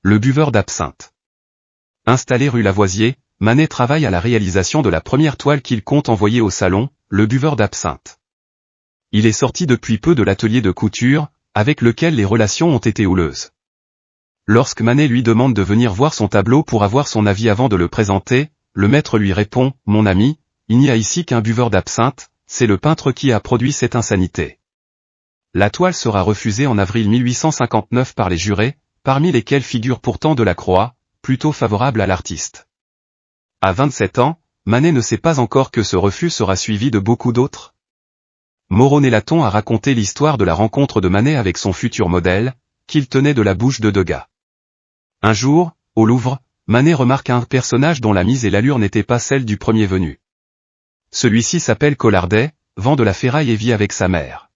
le buveur d'absinthe. Installé rue Lavoisier, Manet travaille à la réalisation de la première toile qu'il compte envoyer au salon, le buveur d'absinthe. Il est sorti depuis peu de l'atelier de couture, avec lequel les relations ont été houleuses. Lorsque Manet lui demande de venir voir son tableau pour avoir son avis avant de le présenter, le maître lui répond « Mon ami, il n'y a ici qu'un buveur d'absinthe, c'est le peintre qui a produit cette insanité. » La toile sera refusée en avril 1859 par les jurés, parmi lesquels figure pourtant Delacroix, plutôt favorable à l'artiste. À 27 ans, Manet ne sait pas encore que ce refus sera suivi de beaucoup d'autres. Moreau-Nélaton a raconté l'histoire de la rencontre de Manet avec son futur modèle, qu'il tenait de la bouche de Degas. Un jour, au Louvre, Manet remarque un personnage dont la mise et l'allure n'étaient pas celles du premier venu. Celui-ci s'appelle Collardet, vend de la ferraille et vit avec sa mère.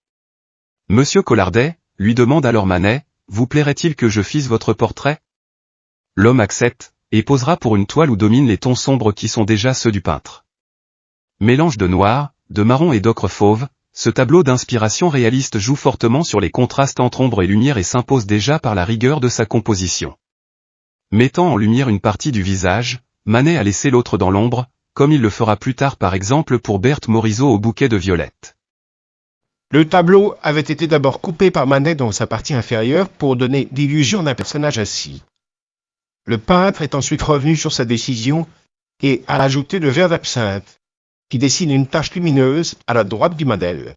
Monsieur Collardet, lui demande alors Manet, vous plairait-il que je fisse votre portrait? L'homme accepte, et posera pour une toile où dominent les tons sombres qui sont déjà ceux du peintre. Mélange de noir, de marron et d'ocre fauve, ce tableau d'inspiration réaliste joue fortement sur les contrastes entre ombre et lumière et s'impose déjà par la rigueur de sa composition. Mettant en lumière une partie du visage, Manet a laissé l'autre dans l'ombre, comme il le fera plus tard par exemple pour Berthe Morisot au bouquet de violettes. Le tableau avait été d'abord coupé par Manet dans sa partie inférieure pour donner l'illusion d'un personnage assis. Le peintre est ensuite revenu sur sa décision et a ajouté le verre d'absinthe, qui dessine une tache lumineuse à la droite du modèle.